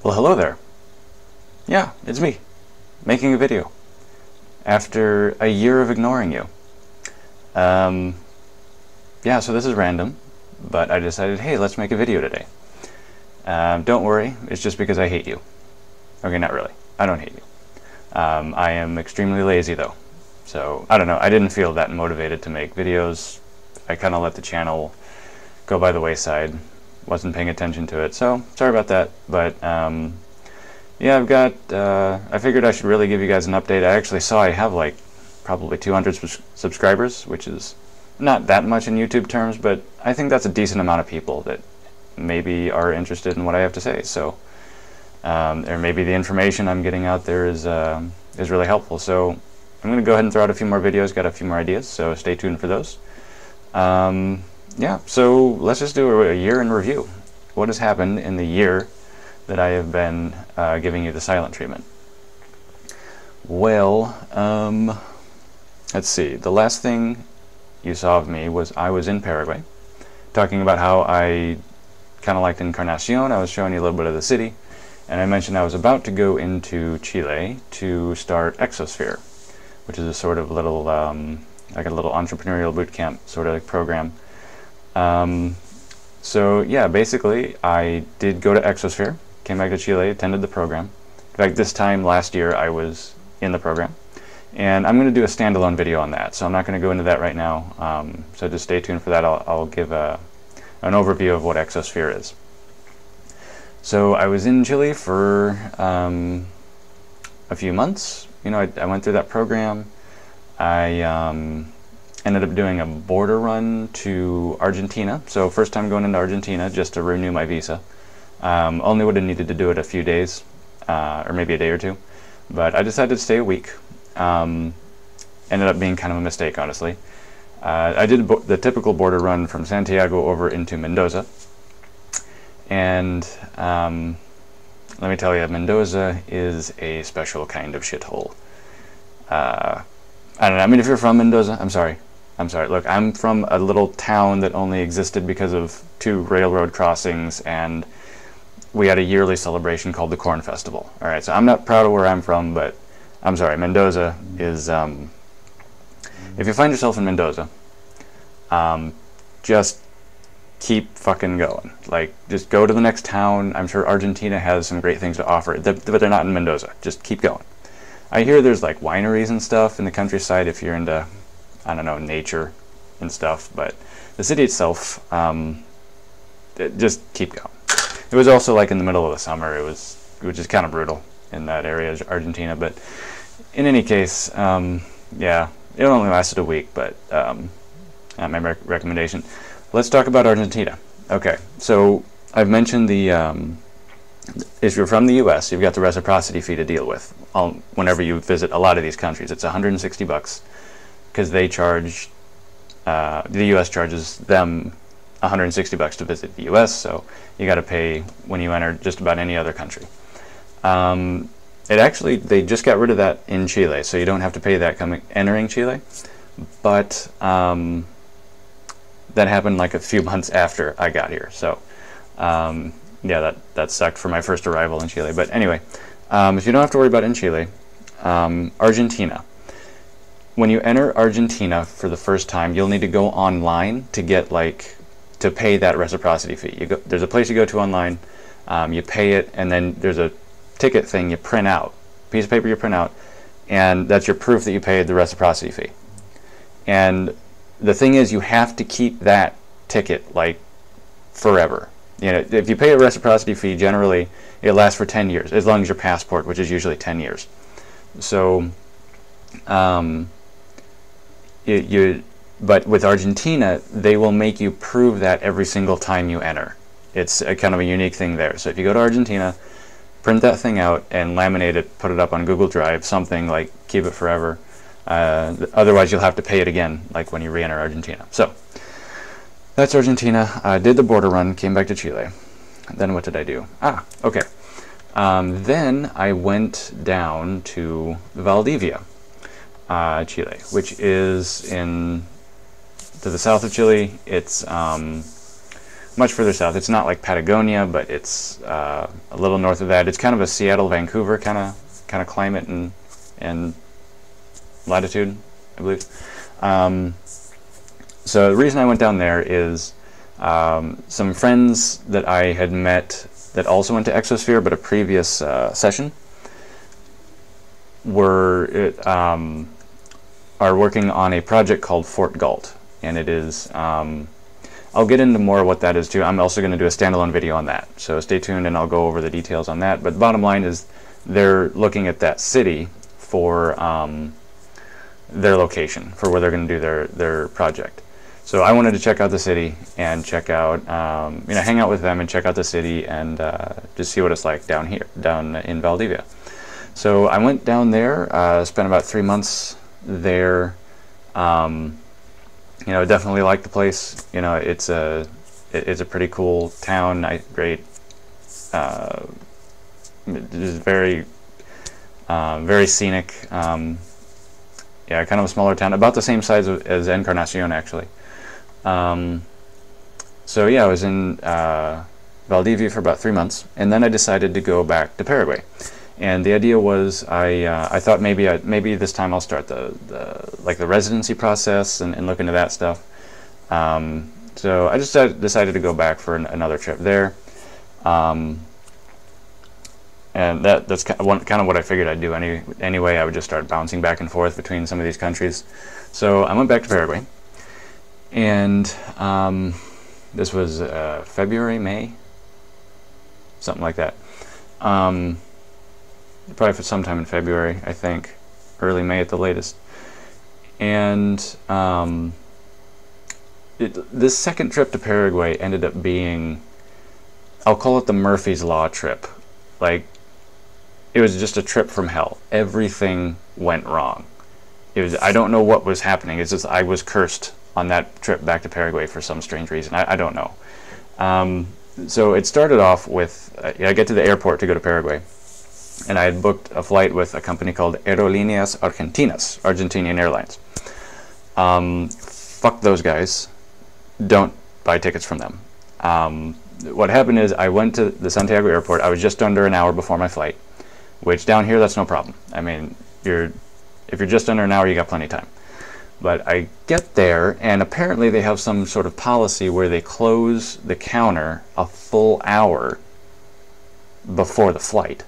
Well, hello there. Yeah, it's me, making a video after a year of ignoring you. Yeah, so this is random, but I decided, hey, let's make a video today. Don't worry, it's just because I hate you. Okay, not really. I don't hate you. I am extremely lazy, though. So, I don't know, I didn't feel that motivated to make videos. I kind of let the channel go by the wayside. Wasn't paying attention to it, so sorry about that. But, yeah, I figured I should really give you guys an update. I actually saw I have like probably 200 subscribers, which is not that much in YouTube terms, but I think that's a decent amount of people that maybe are interested in what I have to say. So, or maybe the information I'm getting out there is really helpful. So I'm going to go ahead and throw out a few more videos, got a few more ideas, so stay tuned for those. Yeah, so let's just do a year in review. What has happened in the year that I have been giving you the silent treatment? Well, let's see. The last thing you saw of me was I was in Paraguay, talking about how I kind of liked Encarnacion. I was showing you a little bit of the city, and I mentioned I was about to go into Chile to start Exosphere, which is a sort of little, like a little entrepreneurial boot camp sort of program. So yeah, basically I did go to Exosphere, came back to Chile, attended the program. In fact, this time last year I was in the program, and I'm going to do a standalone video on that, so I'm not going to go into that right now. So just stay tuned for that. I'll give an overview of what Exosphere is. So I was in Chile for a few months. You know, I went through that program. I ended up doing a border run to Argentina. So first time going into Argentina just to renew my visa. Only would have needed to do it a few days, or maybe a day or two. But I decided to stay a week. Ended up being kind of a mistake, honestly. I did the typical border run from Santiago over into Mendoza. And let me tell you, Mendoza is a special kind of shithole. I don't know, I mean, if you're from Mendoza, I'm sorry. Look, I'm from a little town that only existed because of 2 railroad crossings, and we had a yearly celebration called the Corn Festival. Alright, so I'm not proud of where I'm from, but I'm sorry, Mendoza is, if you find yourself in Mendoza, just keep fucking going. Like, just go to the next town. I'm sure Argentina has some great things to offer, but they're not in Mendoza. Just keep going. I hear there's like wineries and stuff in the countryside if you're into, I don't know, nature and stuff, but the city itself, just keep going. It was also like in the middle of the summer, which is kind of brutal in that area, Argentina, but in any case, yeah, it only lasted a week, but not my recommendation. Let's talk about Argentina. Okay, so I've mentioned if you're from the US, you've got the reciprocity fee to deal with whenever you visit a lot of these countries. It's $160 because they charge, the US charges them $160 to visit the US, so you got to pay when you enter just about any other country. They just got rid of that in Chile, so you don't have to pay that entering Chile, but that happened like a few months after I got here, so yeah, that sucked for my first arrival in Chile. But anyway, if you don't have to worry about it in Chile, Argentina. When you enter Argentina for the first time, you'll need to go online to get to pay that reciprocity fee. There's a place you go to online, you pay it, and then there's a ticket thing you print out, piece of paper you print out, and that's your proof that you paid the reciprocity fee. And the thing is, you have to keep that ticket like forever. You know, if you pay a reciprocity fee, generally it lasts for 10 years, as long as your passport, which is usually 10 years. So, but with Argentina, they will make you prove that every single time you enter. It's a kind of a unique thing there. So if you go to Argentina, print that thing out and laminate it, put it up on Google Drive, something like keep it forever. Otherwise, you'll have to pay it again, like when you re-enter Argentina. So that's Argentina. I did the border run, came back to Chile. Then what did I do? Okay. Then I went down to Valdivia, Chile, which is to the south of Chile. It's much further south. It's not like Patagonia, but it's a little north of that. It's kind of a Seattle, Vancouver kind of climate and latitude, I believe. So the reason I went down there is some friends that I had met that also went to Exosphere, but a previous session, are working on a project called Fort Galt, and it is, I'll get into more of what that is too. I'm also going to do a standalone video on that, so stay tuned and I'll go over the details on that. But the bottom line is they're looking at that city for their location, for where they're going to do their project. So I wanted to check out the city and check out, you know, hang out with them and check out the city and just see what it's like down in Valdivia. So I went down there, spent about 3 months there. You know, definitely like the place. You know, it's a pretty cool town. Great, just very scenic. Yeah, kind of a smaller town, about the same size as Encarnacion, actually. So yeah, I was in Valdivia for about 3 months, and then I decided to go back to Paraguay. And the idea was, I thought maybe this time I'll start the residency process and look into that stuff. So I just decided to go back for another trip there. And that's kind of what I figured I'd do anyway. I would just start bouncing back and forth between some of these countries. So I went back to Paraguay, and this was February, May, something like that. Probably for sometime in February, I think, early May at the latest. And this second trip to Paraguay ended up being, I'll call it the Murphy's Law trip. Like, it was just a trip from hell. Everything went wrong. I don't know what was happening. It's just I was cursed on that trip back to Paraguay for some strange reason. I don't know. So it started off with, I get to the airport to go to Paraguay, and I had booked a flight with a company called Aerolíneas Argentinas, Argentinian Airlines. Fuck those guys. Don't buy tickets from them. What happened is I went to the Santiago airport. I was just under an hour before my flight, which down here, that's no problem. I mean, if you're just under an hour, you got plenty of time. But I get there, and apparently they have some sort of policy where they close the counter a full hour before the flight.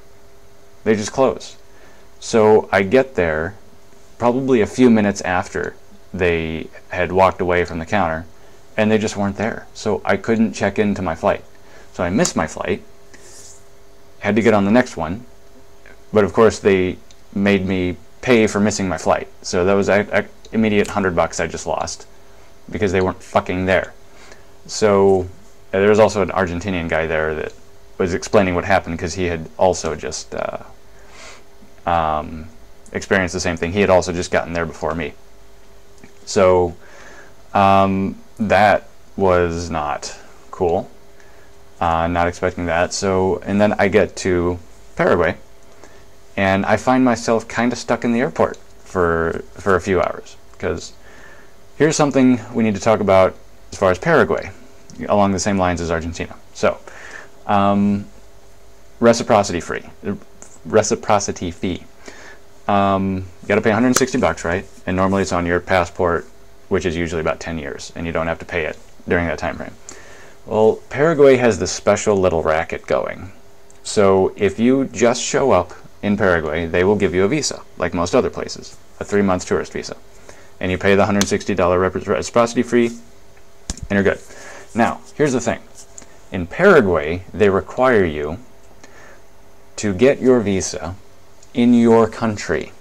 They just close. So I get there probably a few minutes after they had walked away from the counter, and they just weren't there. So I couldn't check into my flight. So I missed my flight, had to get on the next one, but of course they made me pay for missing my flight. So that was an immediate $100 I just lost because they weren't fucking there. So there was also an Argentinian guy there that was explaining what happened because he had also just experienced the same thing. He had also just gotten there before me. So that was not cool. Not expecting that. So, and then I get to Paraguay, and I find myself kind of stuck in the airport for a few hours, because here's something we need to talk about as far as Paraguay, along the same lines as Argentina. So, reciprocity fee. You got to pay $160, right? And normally it's on your passport, which is usually about 10 years, and you don't have to pay it during that time frame. Well, Paraguay has this special little racket going. So if you just show up in Paraguay, they will give you a visa, like most other places, a 3-month tourist visa. And you pay the $160 reciprocity fee, and you're good. Now, here's the thing. In Paraguay, they require you to get your visa in your country.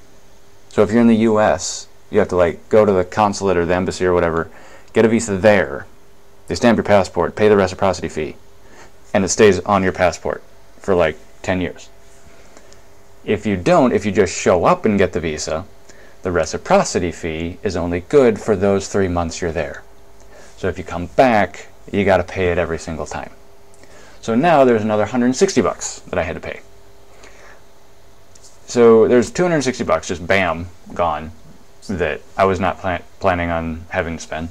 So if you're in the US, you have to like go to the consulate or the embassy or whatever, get a visa there. They stamp your passport, pay the reciprocity fee, and it stays on your passport for like 10 years. If you don't, if you just show up and get the visa, the reciprocity fee is only good for those 3 months you're there. So if you come back, you got to pay it every single time. So now there's another $160 that I had to pay. So there's $260 just bam, gone, that I was not planning on having to spend.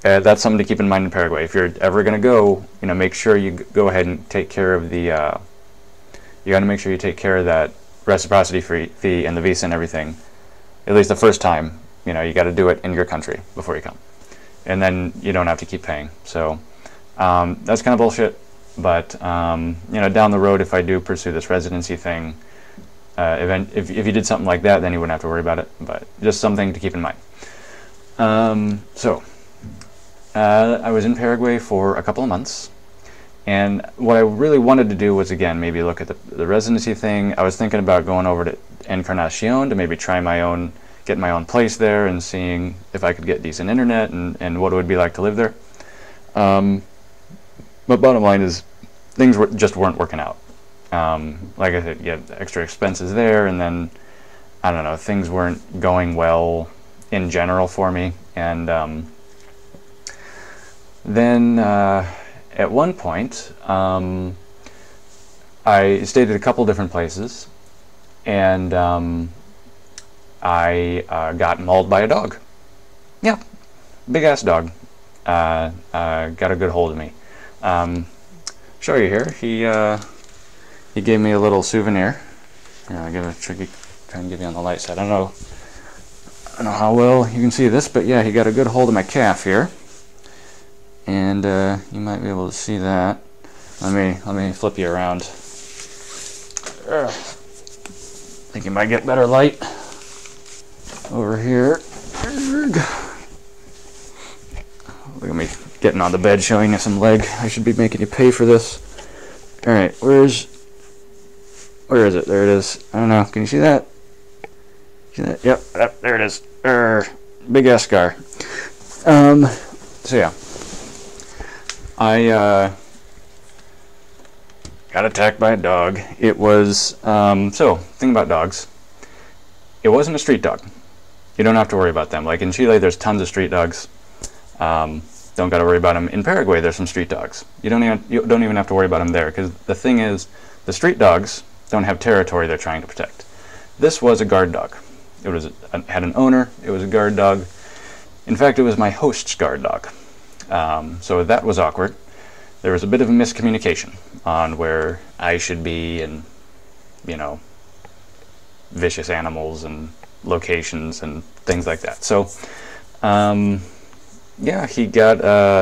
that's something to keep in mind in Paraguay. If you're ever going to go, make sure you go ahead and take care of the, you got to make sure you take care of that reciprocity fee and the visa and everything, at least the first time. You got to do it in your country before you come. And then you don't have to keep paying. So that's kind of bullshit. But, down the road, if I do pursue this residency thing, if you did something like that, then you wouldn't have to worry about it. But just something to keep in mind. I was in Paraguay for a couple of months, and what I really wanted to do was, again, maybe look at the residency thing. I was thinking about going over to Encarnacion to maybe get my own place there and seeing if I could get decent internet and what it would be like to live there. But bottom line is, things just weren't working out. Like I said, you had extra expenses there, and then, I don't know, things weren't going well in general for me. And then at one point, I stayed at a couple different places, and I got mauled by a dog. Yeah, big ass dog. Got a good hold of me. Show you here. He gave me a little souvenir. I'll give it a tricky. Try and give you on the light side. I don't know how well you can see this, but yeah, he got a good hold of my calf here, and you might be able to see that. Let me flip you around. Think you might get better light over here. Look at me getting on the bed, showing you some leg. I should be making you pay for this. All right, where is it? There it is. I don't know. Can you see that? See that? Yep, there it is. Big ass scar. So yeah, I got attacked by a dog. It was so thing about dogs. It wasn't a street dog. You don't have to worry about them. Like in Chile, there's tons of street dogs. Don't got to worry about them. In Paraguay, there's some street dogs. You don't even have to worry about them there, because the thing is, the street dogs don't have territory they're trying to protect. This was a guard dog. It had an owner. It was a guard dog. In fact, it was my host's guard dog. So that was awkward. There was a bit of a miscommunication on where I should be, and vicious animals and locations and things like that. So yeah, he got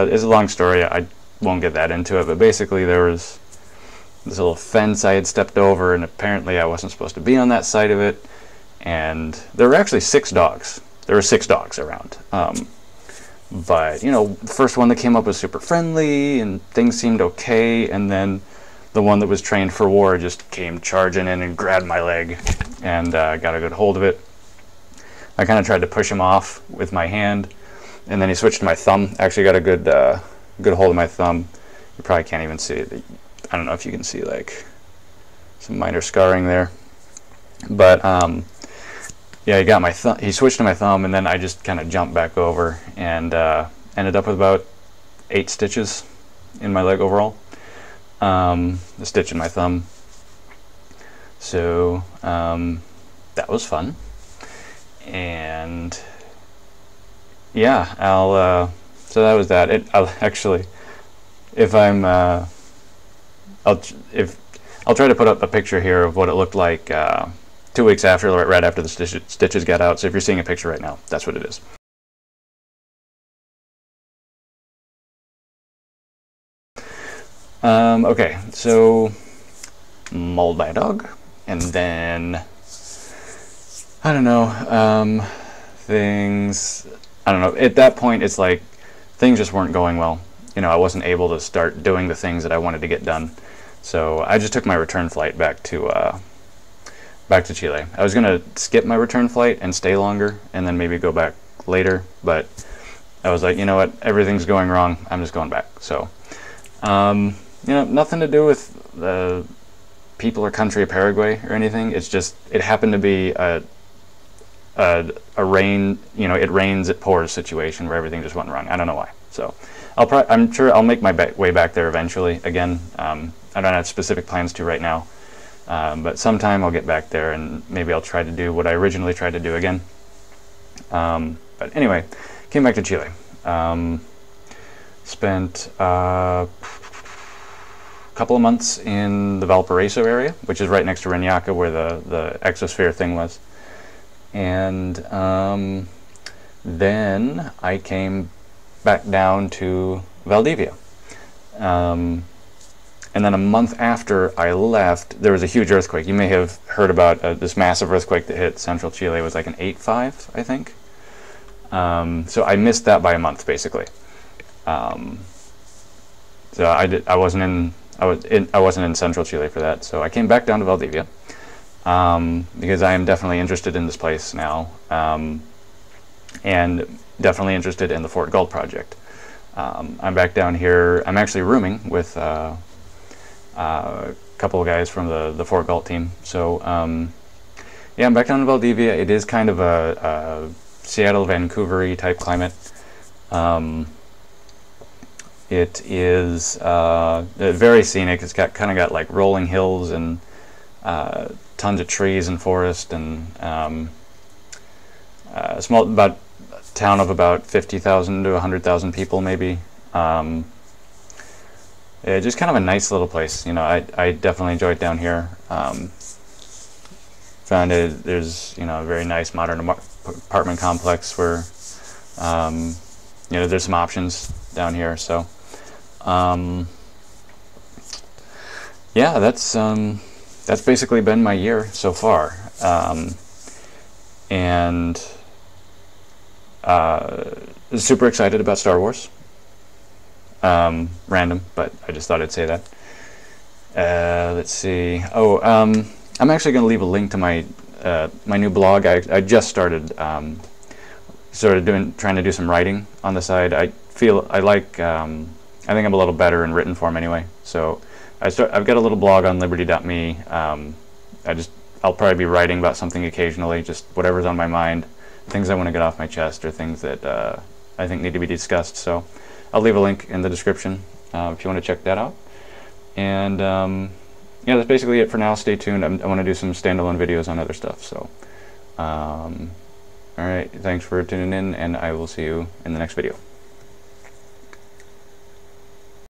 it's a long story. I won't get that into it, but basically there was this little fence I had stepped over, and apparently I wasn't supposed to be on that side of it. And there were actually 6 dogs. There were 6 dogs around. But the first one that came up was super friendly, and things seemed okay. And then the one that was trained for war just came charging in and grabbed my leg, and got a good hold of it. I kind of tried to push him off with my hand, and then he switched to my thumb. Actually got a good hold of my thumb. You probably can't even see it. I don't know if you can see like some minor scarring there, but yeah, he got my thumb. He switched to my thumb, and then I just kind of jumped back over and ended up with about 8 stitches in my leg overall. A stitch in my thumb. So that was fun. And yeah, so that was that. I'll actually, if I'm I'll try to put up a picture here of what it looked like 2 weeks after, right after the stitches got out. So if you're seeing a picture right now, that's what it is. Okay, so mauled by a dog, and then I don't know, things. I don't know. At that point, it's like things just weren't going well. I wasn't able to start doing the things that I wanted to get done. So I just took my return flight back to Chile. I was gonna skip my return flight and stay longer, and then maybe go back later. But I was like, you know what? Everything's going wrong. I'm just going back. So, nothing to do with the people or country of Paraguay or anything. It's just it happened to be a rain. It rains, it pours situation where everything just went wrong. I don't know why. So I'm sure I'll make my way back there eventually. Again, I don't have specific plans to right now, but sometime I'll get back there, and maybe I'll try to do what I originally tried to do again. But anyway, came back to Chile. Spent a couple of months in the Valparaiso area, which is right next to Reñaca, where the exosphere thing was. And then I came back down to Valdivia. And then a month after I left, there was a huge earthquake. You may have heard about this massive earthquake that hit central Chile. It was like an 8.5, I think. So I missed that by a month, basically. So I wasn't in central Chile for that. So I came back down to Valdivia because I am definitely interested in this place now, and definitely interested in the Fort Galt project. I'm back down here. I'm actually rooming with a couple of guys from the Fort Galt team. So yeah, I'm back down in Valdivia. It is kind of a Seattle, Vancouver-y type climate. It is very scenic. It's kind of got like rolling hills and tons of trees and forest, and a small town of about 50,000 to 100,000 people, maybe. Yeah, just kind of a nice little place. You know, I definitely enjoy it down here. Found it. There's a very nice modern apartment complex where there's some options down here. So yeah, that's basically been my year so far. And super excited about Star Wars. Random, but I just thought I'd say that. Let's see. Oh, I'm actually going to leave a link to my my new blog. I just started trying to do some writing on the side. I feel I think I'm a little better in written form anyway. So I've got a little blog on liberty.me. I'll probably be writing about something occasionally, just whatever's on my mind, things I want to get off my chest, or things that I think need to be discussed. So I'll leave a link in the description if you want to check that out. And yeah, that's basically it for now. Stay tuned. I want to do some standalone videos on other stuff. So all right, thanks for tuning in, and I will see you in the next video.